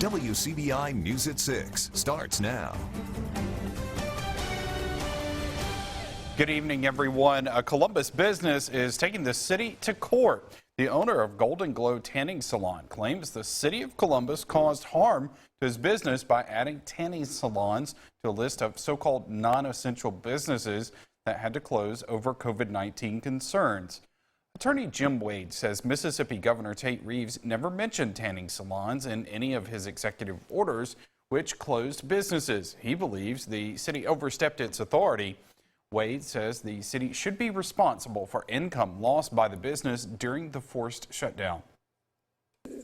WCBI News at 6 starts now. Good evening, everyone. A Columbus business is taking the city to court. The owner of Golden Glow Tanning Salon claims the city of Columbus caused harm to his business by adding tanning salons to a list of so-called non-essential businesses that had to close over COVID-19 concerns. Attorney Jim Wade says Mississippi Governor Tate Reeves never mentioned tanning salons in any of his executive orders, which closed businesses. He believes the city overstepped its authority. Wade says the city should be responsible for income lost by the business during the forced shutdown.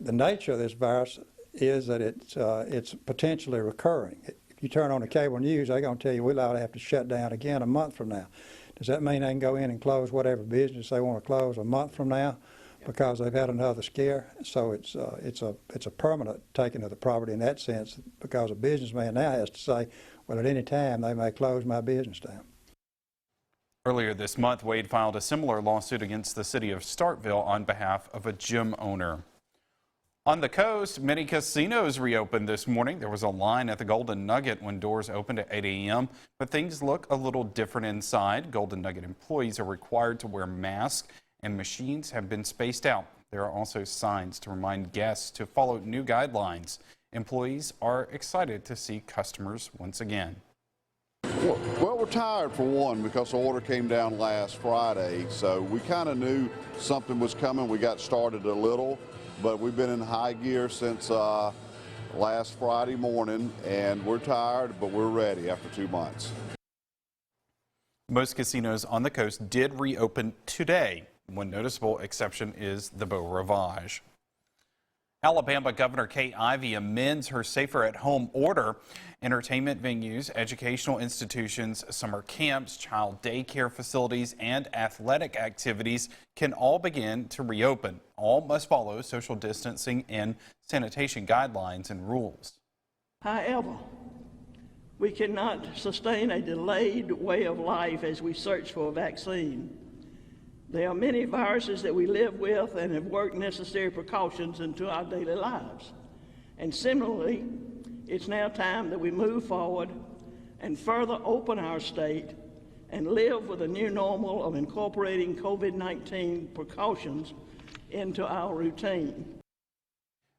The nature of this virus is that it's potentially recurring. If you turn on the cable news, they're going to tell you we'll have to shut down again a month from now. Does that mean they can go in and close whatever business they want to close a month from now because they've had another scare? So it's a permanent taking of the property in that sense, because a businessman now has to say, well, at any time they may close my business down. Earlier this month, Wade filed a similar lawsuit against the city of Starkville on behalf of a gym owner. On the coast, many casinos reopened this morning. There was a line at the Golden Nugget when doors opened at 8 a.m., but things look a little different inside. Golden Nugget employees are required to wear masks, and machines have been spaced out. There are also signs to remind guests to follow new guidelines. Employees are excited to see customers once again. Well, we're tired for one, because the order came down last Friday, so we kind of knew something was coming. We got started a little, but we've been in high gear since last Friday morning, and we're tired, but we're ready after 2 months. Most casinos on the coast did reopen today. One noticeable exception is the Beau Rivage. Alabama Governor Kay Ivey amends her Safer at Home order. Entertainment venues, educational institutions, summer camps, child daycare facilities, and athletic activities can all begin to reopen. All must follow social distancing and sanitation guidelines and rules. However, we cannot sustain a delayed way of life as we search for a vaccine. There are many viruses that we live with and have worked necessary precautions into our daily lives. And similarly, it's now time that we move forward and further open our state and live with a new normal of incorporating COVID-19 precautions into our routine.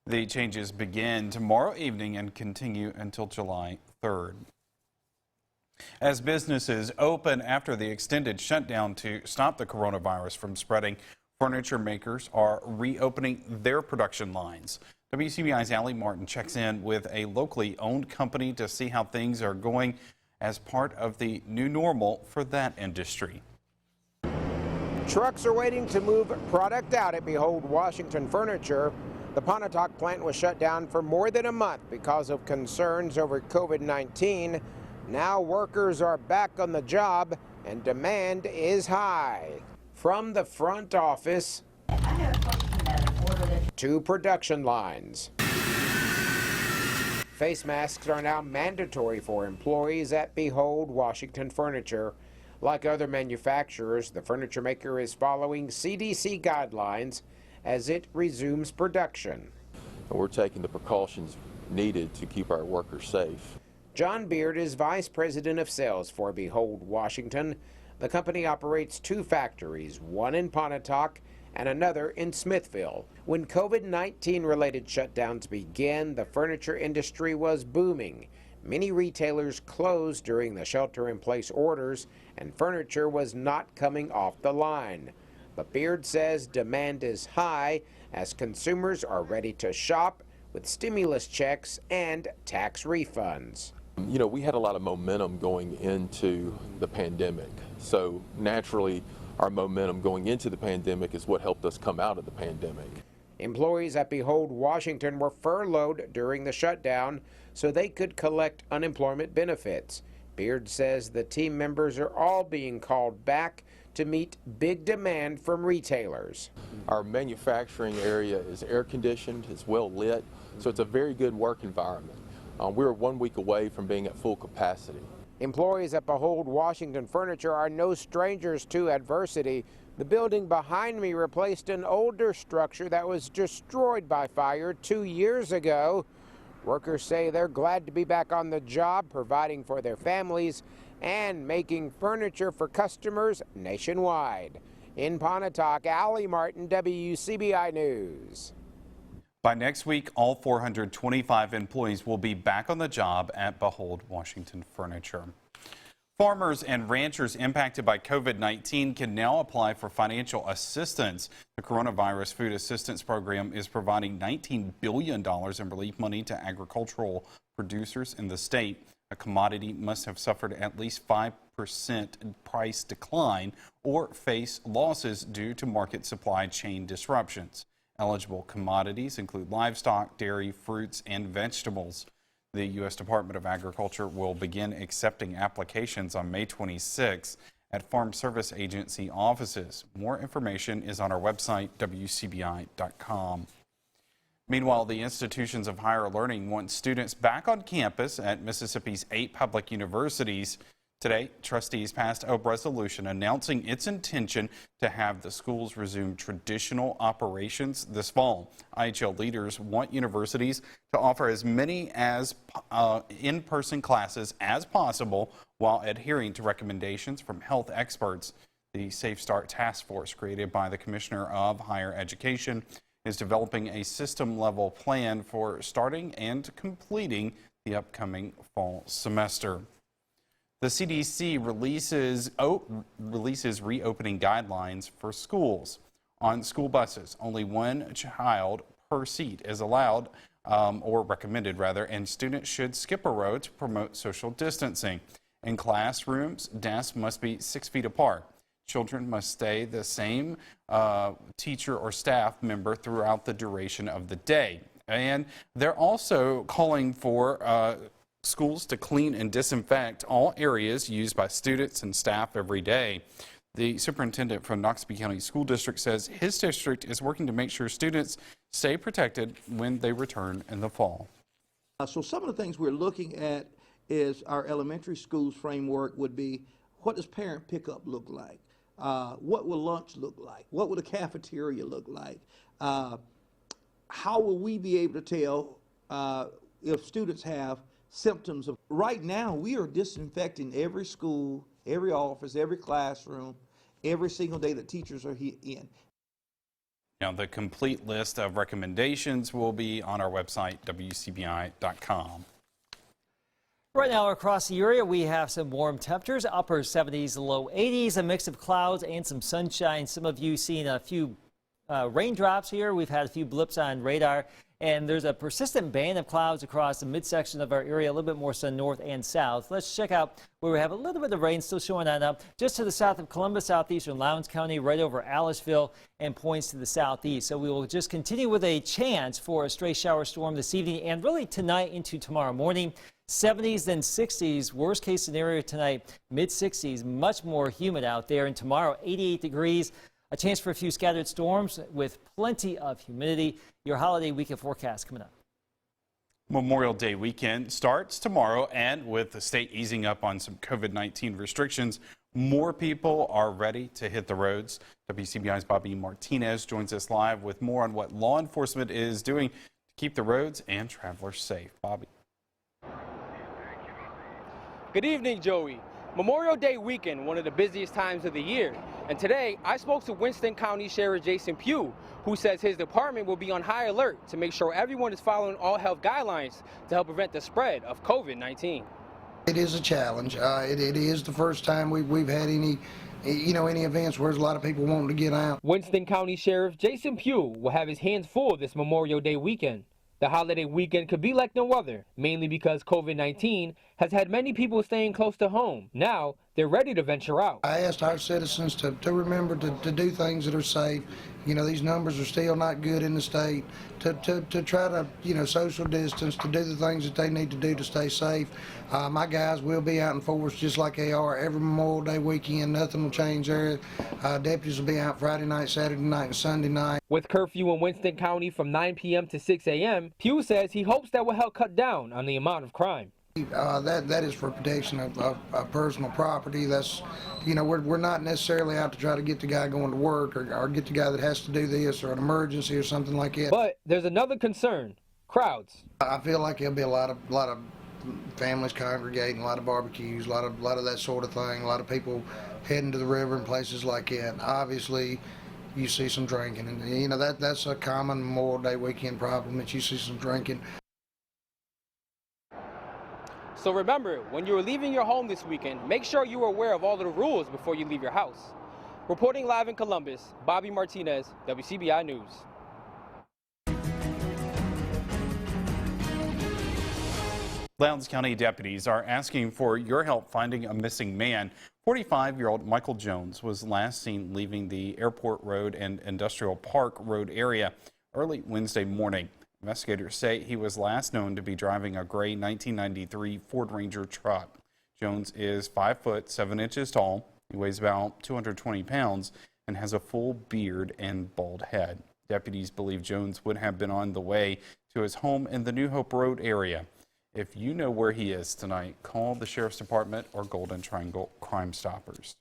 The changes begin tomorrow evening and continue until July 3rd. As businesses open after the extended shutdown to stop the coronavirus from spreading, furniture makers are reopening their production lines. WCBI's Allie Martin checks in with a locally owned company to see how things are going as part of the new normal for that industry. Trucks are waiting to move product out at Behold Washington Furniture. The Pontotoc plant was shut down for more than a month because of concerns over COVID-19. Now workers are back on the job and demand is high. From the front office to production lines. Face masks are now mandatory for employees at Behold Washington Furniture. Like other manufacturers, the furniture maker is following CDC guidelines as it resumes production. We're taking the precautions needed to keep our workers safe. John Beard is Vice President of Sales for Behold Washington. The company operates 2 factories, one in Pontotoc and another in Smithville. When COVID-19 related shutdowns began, the furniture industry was booming. Many retailers closed during the shelter-in-place orders, and furniture was not coming off the line. But Beard says demand is high as consumers are ready to shop with stimulus checks and tax refunds. You know, we had a lot of momentum going into the pandemic. So naturally, our momentum going into the pandemic is what helped us come out of the pandemic. Employees at Behold Washington were furloughed during the shutdown so they could collect unemployment benefits. Beard says the team members are all being called back to meet big demand from retailers. Our manufacturing area is air conditioned, it's well lit, so it's a very good work environment. We're 1 week away from being at full capacity. Employees at Behold Washington Furniture are no strangers to adversity. The building behind me replaced an older structure that was destroyed by fire 2 years ago. Workers say they're glad to be back on the job, providing for their families and making furniture for customers nationwide. In Pontotoc, Allie Martin, WCBI News. By next week, all 425 employees will be back on the job at Behold Washington Furniture. Farmers and ranchers impacted by COVID-19 can now apply for financial assistance. The Coronavirus Food Assistance Program is providing $19 billion in relief money to agricultural producers in the state. A commodity must have suffered at least 5% price decline or face losses due to market supply chain disruptions. Eligible commodities include livestock, dairy, fruits, and vegetables. The U.S. Department of Agriculture will begin accepting applications on May 26 at Farm Service Agency offices. More information is on our website, WCBI.com. Meanwhile, the institutions of higher learning want students back on campus at Mississippi's 8 public universities. Today, trustees passed a resolution announcing its intention to have the schools resume traditional operations this fall. IHL leaders want universities to offer as many as in-person classes as possible while adhering to recommendations from health experts. The Safe Start Task Force, created by the Commissioner of Higher Education, is developing a system-level plan for starting and completing the upcoming fall semester. The CDC releases reopening guidelines for schools. On school buses, only one child per seat is allowed, or recommended rather, and students should skip a row to promote social distancing. In classrooms, desks must be 6 feet apart. Children must stay the same teacher or staff member throughout the duration of the day. And they're also calling for schools to clean and disinfect all areas used by students and staff every day. The superintendent from Noxubee County School District says his district is working to make sure students stay protected when they return in the fall. So some of the things we're looking at is our elementary schools framework would be, what does parent pickup look like? What will lunch look like? What will the cafeteria look like? How will we be able to tell if students have symptoms of? Right now, we are disinfecting every school, every office, every classroom, every single day that teachers are in. Now, the complete list of recommendations will be on our website, WCBI.com. Right now across the area, we have some warm temperatures, upper 70s, low 80s, a mix of clouds and some sunshine. Some of you seen a few raindrops here. We've had a few blips on radar, and there's a persistent band of clouds across the midsection of our area, a little bit more sun north and south. Let's check out where we have a little bit of rain still showing on up just to the south of Columbus, southeastern Lowndes County, right over Aliceville, and points to the southeast. So we will just continue with a chance for a stray shower storm this evening and really tonight into tomorrow morning. 70s then 60s, worst case scenario tonight, mid 60s, much more humid out there. And tomorrow, 88 degrees, a chance for a few scattered storms with plenty of humidity. Your holiday weekend forecast coming up. Memorial Day weekend starts tomorrow, and with the state easing up on some COVID-19 restrictions, more people are ready to hit the roads. WCBI's Bobby Martinez joins us live with more on what law enforcement is doing to keep the roads and travelers safe. Bobby. Good evening, Joey. Memorial Day weekend, one of the busiest times of the year. And today, I spoke to Winston County Sheriff Jason Pugh, who says his department will be on high alert to make sure everyone is following all health guidelines to help prevent the spread of COVID-19. It is a challenge. It is the first time we've had any events where there's a lot of people wanting to get out. Winston County Sheriff Jason Pugh will have his hands full this Memorial Day weekend. The holiday weekend could be like no other, mainly because COVID-19 has had many people staying close to home. Now, they're ready to venture out. I asked our citizens to remember to do things that are safe. You know, these numbers are still not good in the state. To try to, social distance, to do the things that they need to do to stay safe. My guys will be out in force just like they are every Memorial Day weekend. Nothing will change there. Deputies will be out Friday night, Saturday night, and Sunday night. With curfew in Winston County from 9 p.m. to 6 a.m., Pugh says he hopes that will help cut down on the amount of crime. That is for protection of personal property. That's, we're not necessarily out to try to get the guy going to work or get the guy that has to do this or an emergency or something like that. But there's another concern. crowds. I feel like there'll be a lot of families congregating, a lot of barbecues, a lot of that sort of thing, a lot of people heading to the river and places like that. And obviously, you see some drinking, and that's a common Memorial Day weekend problem, that you see some drinking. So remember, when you're leaving your home this weekend, make sure you are aware of all of the rules before you leave your house. Reporting live in Columbus, Bobby Martinez, WCBI News. Lowndes County deputies are asking for your help finding a missing man. 45-year-old Michael Jones was last seen leaving the Airport Road and Industrial Park Road area early Wednesday morning. Investigators say he was last known to be driving a gray 1993 Ford Ranger truck. Jones is 5 foot 7 inches tall. He weighs about 220 pounds and has a full beard and bald head. Deputies believe Jones would have been on the way to his home in the New Hope Road area. If you know where he is tonight, call the Sheriff's Department or Golden Triangle Crime Stoppers.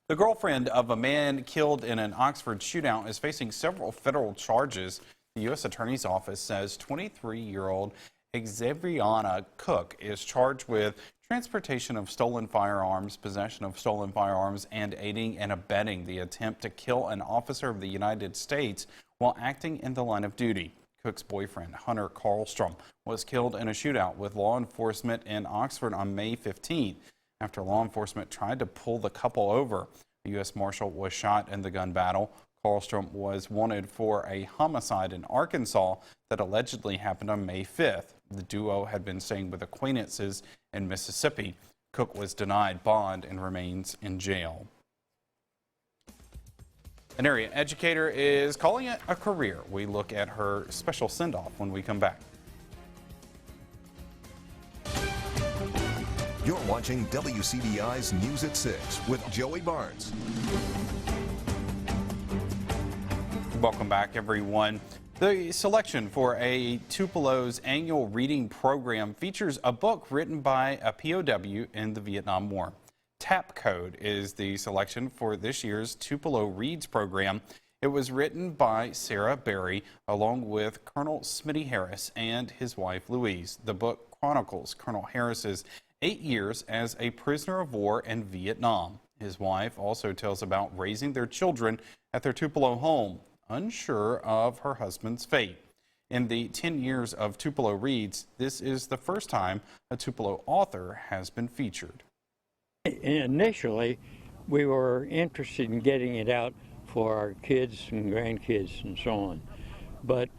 The girlfriend of a man killed in an Oxford shootout is facing several federal charges. The U.S. Attorney's Office says 23-year-old Xaviana Cook is charged with transportation of stolen firearms, possession of stolen firearms, and aiding and abetting the attempt to kill an officer of the United States while acting in the line of duty. Cook's boyfriend, Hunter Carlstrom, was killed in a shootout with law enforcement in Oxford on May 15th after law enforcement tried to pull the couple over. The U.S. Marshal was shot in the gun battle. Carlstrom was wanted for a homicide in Arkansas that allegedly happened on May 5th. The duo had been staying with acquaintances in Mississippi. Cook was denied bond and remains in jail. An area educator is calling it a career. We look at her special send-off when we come back. You're watching WCBI's News at 6 with Joey Barnes. Welcome back, everyone. The selection for a Tupelo's annual reading program features a book written by a POW in the Vietnam War. Tap Code is the selection for this year's Tupelo Reads program. It was written by Sarah Berry along with Colonel Smitty Harris and his wife Louise. The book chronicles Colonel Harris's 8 years as a prisoner of war in Vietnam. His wife also tells about raising their children at their Tupelo home, unsure of her husband's fate. In the 10 years of Tupelo Reads, this is the first time a Tupelo author has been featured. Initially, we were interested in getting it out for our kids and grandkids and so on, but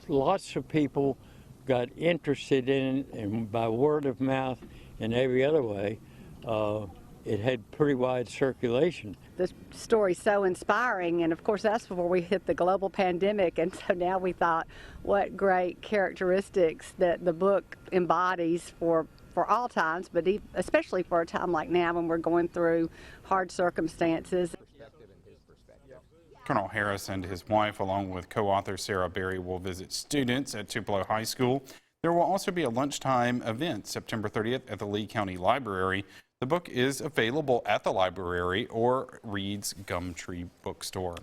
lots of people got interested in it, and by word of mouth and every other way, it had pretty wide circulation. The story's so inspiring, and of course that's before we hit the global pandemic, and so now we thought what great characteristics that the book embodies for all times, but especially for a time like now when we're going through hard circumstances. Colonel Harris and his wife, along with co-author Sarah Berry, will visit students at Tupelo High School. There will also be a lunchtime event September 30th at the Lee County Library. The book is available at the library or Reed's Gumtree Bookstore.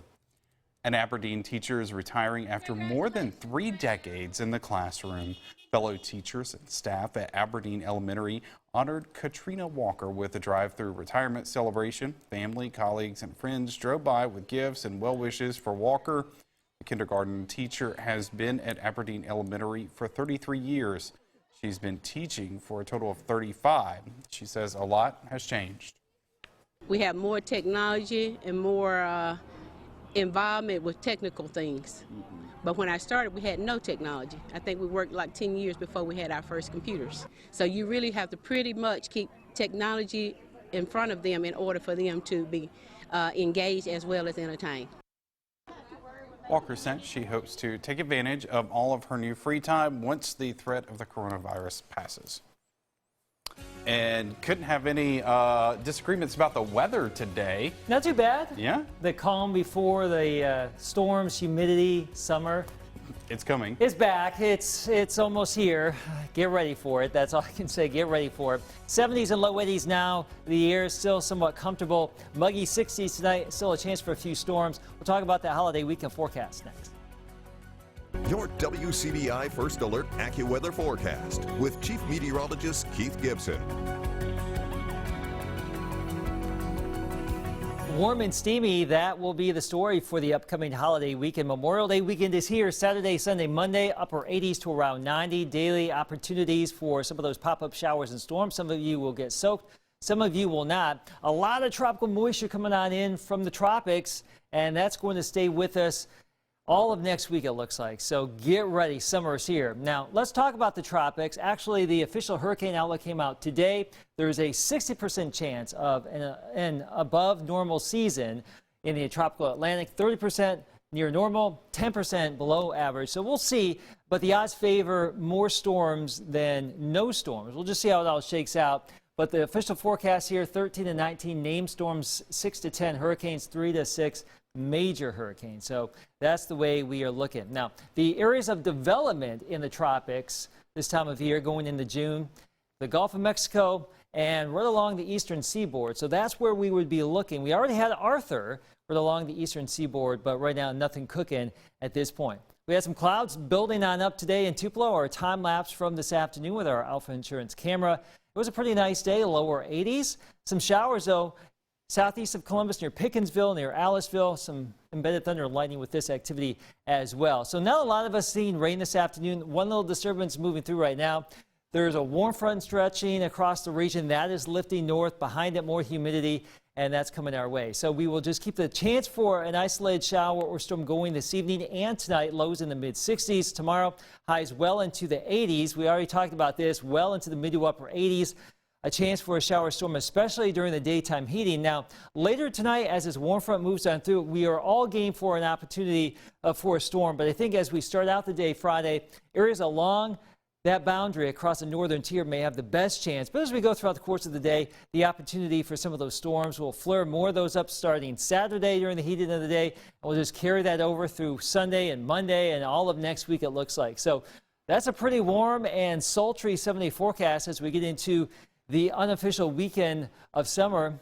An Aberdeen teacher is retiring after more than 3 decades in the classroom. Fellow teachers and staff at Aberdeen Elementary honored Katrina Walker with a drive-through retirement celebration. Family, colleagues, and friends drove by with gifts and well wishes for Walker. The kindergarten teacher has been at Aberdeen Elementary for 33 years. She's been teaching for a total of 35. She says a lot has changed. We have more technology and more involvement with technical things. But when I started, we had no technology. I think we worked like 10 years before we had our first computers. So you really have to pretty much keep technology in front of them in order for them to be engaged as well as entertained. Walker said she hopes to take advantage of all of her new free time once the threat of the coronavirus passes. And couldn't have any disagreements about the weather today. Not too bad. Yeah. The calm before the storms, humidity, summer. It's coming. It's back. It's almost here. Get ready for it. That's all I can say. Get ready for it. 70s and low 80s now. The air is still somewhat comfortable. Muggy 60s tonight. Still a chance for a few storms. We'll talk about that holiday weekend forecast next. Your WCBI First Alert AccuWeather forecast with Chief Meteorologist Keith Gibson. Warm and steamy, that will be the story for the upcoming holiday weekend. Memorial Day weekend is here Saturday, Sunday, Monday, upper 80s to around 90. Daily opportunities for some of those pop-up showers and storms. Some of you will get soaked. Some of you will not. A lot of tropical moisture coming on in from the tropics, and that's going to stay with us all of next week, it looks like. So get ready. Summer is here. Now, let's talk about the tropics. Actually, the official hurricane outlook came out today. There's a 60% chance of an above normal season in the tropical Atlantic, 30% near normal, 10% below average. So we'll see, but the odds favor more storms than no storms. We'll just see how it all shakes out. But the official forecast here, 13 to 19 named storms, 6 to 10 hurricanes, 3 to 6 major hurricanes. So that's the way we are looking. Now, the areas of development in the tropics this time of year going into June, the Gulf of Mexico and right along the eastern seaboard. So that's where we would be looking. We already had Arthur right along the eastern seaboard, but right now nothing cooking at this point. We had some clouds building on up today in Tupelo. Our time lapse from this afternoon with our Alpha Insurance camera. It was a pretty nice day, lower 80s. Some showers though. Southeast of Columbus near Pickensville, near Aliceville, some embedded thunder and lightning with this activity as well. So not a lot of us seeing rain this afternoon. One little disturbance moving through right now. There's a warm front stretching across the region. That is lifting north. Behind it, more humidity, and that's coming our way. So we will just keep the chance for an isolated shower or storm going this evening and tonight. Lows in the mid-60s. Tomorrow, highs well into the 80s. We already talked about this, well into the mid to upper 80s. A chance for a shower storm, especially during the daytime heating. Now, later tonight, as this warm front moves on through, we are all game for an opportunity for a storm. But I think as we start out the day Friday, areas along that boundary across the northern tier may have the best chance. But as we go throughout the course of the day, the opportunity for some of those storms will flare more of those up starting Saturday during the heating of the day. And we'll just carry that over through Sunday and Monday and all of next week, it looks like. So that's a pretty warm and sultry 7-day forecast as we get into the unofficial weekend of summer,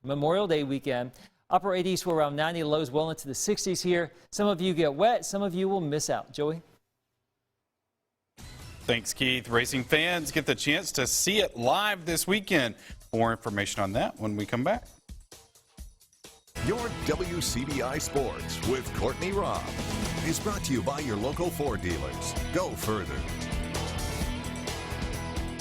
Memorial Day weekend. Upper 80s to around 90, lows well into the 60s here. Some of you get wet, some of you will miss out. Joey? Thanks, Keith. Racing fans get the chance to see it live this weekend. More information on that when we come back. Your WCBI Sports with Courtney Robb is brought to you by your local Ford dealers. Go further.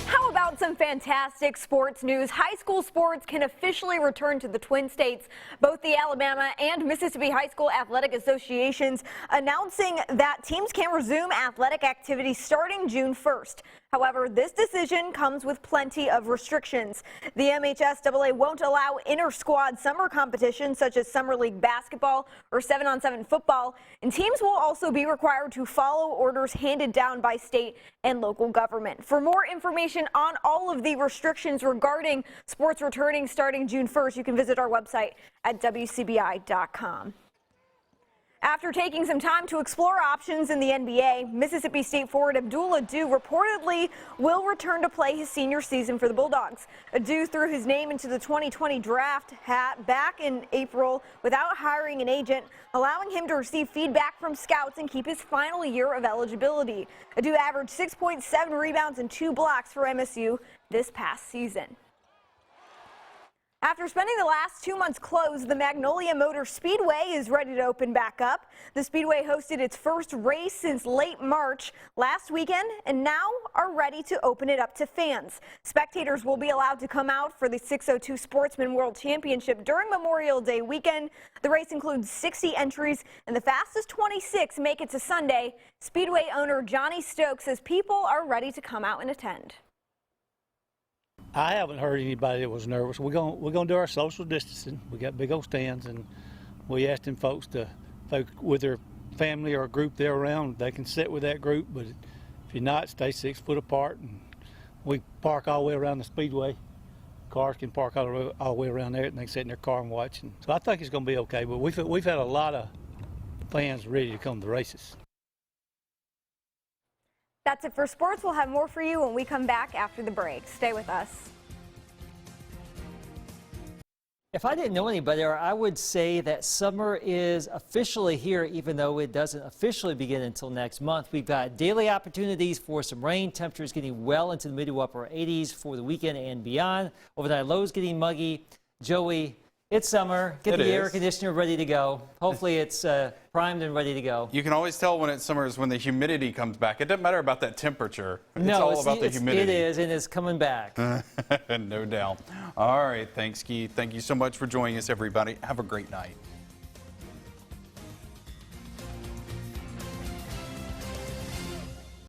How about some fantastic sports news? High school sports can officially return to the Twin States. Both the Alabama and Mississippi High School Athletic Associations announcing that teams can resume athletic activity starting June 1st. However, this decision comes with plenty of restrictions. The MHSAA won't allow inter-squad summer competitions such as Summer League basketball or 7-on-7 football, and teams will also be required to follow orders handed down by state and local government. For more information on all of the restrictions regarding sports returning starting June 1st, you can visit our website at WCBI.com. After taking some time to explore options in the NBA, Mississippi State forward Abdul Ado reportedly will return to play his senior season for the Bulldogs. Ado threw his name into the 2020 draft hat back in April without hiring an agent, allowing him to receive feedback from scouts and keep his final year of eligibility. Ado averaged 6.7 rebounds and 2 blocks for MSU this past season. After spending the last 2 months closed, the Magnolia Motor Speedway is ready to open back up. The Speedway hosted its first race since late March last weekend and now are ready to open it up to fans. Spectators will be allowed to come out for the 602 Sportsman World Championship during Memorial Day weekend. The race includes 60 entries and the fastest 26 make it to Sunday. Speedway owner Johnny Stokes says people are ready to come out and attend. I haven't heard anybody that was nervous. We're gonna do our social distancing. We got big old stands, and we asked them folks to, with their family or a group they're around, they can sit with that group. But if you're not, stay 6 foot apart. And we park all the way around the speedway. Cars can park all the way around there, and they can sit in their car and watch. And so I think it's gonna be okay. But we've had a lot of fans ready to come to the races. That's it for sports. We'll have more for you when we come back after the break. Stay with us. If I didn't know any better, I would say that summer is officially here, even though it doesn't officially begin until next month. We've got daily opportunities for some rain, temperatures getting well into the mid to upper 80s for the weekend and beyond. Overnight lows getting muggy. Joey, it's summer. Get the air conditioner ready to go. Hopefully it's primed and ready to go. You can always tell when it's summer is when the humidity comes back. It doesn't matter about that temperature. It's all about the humidity. It is, and it's coming back. No doubt. All right. Thanks, Keith. Thank you so much for joining us, everybody. Have a great night.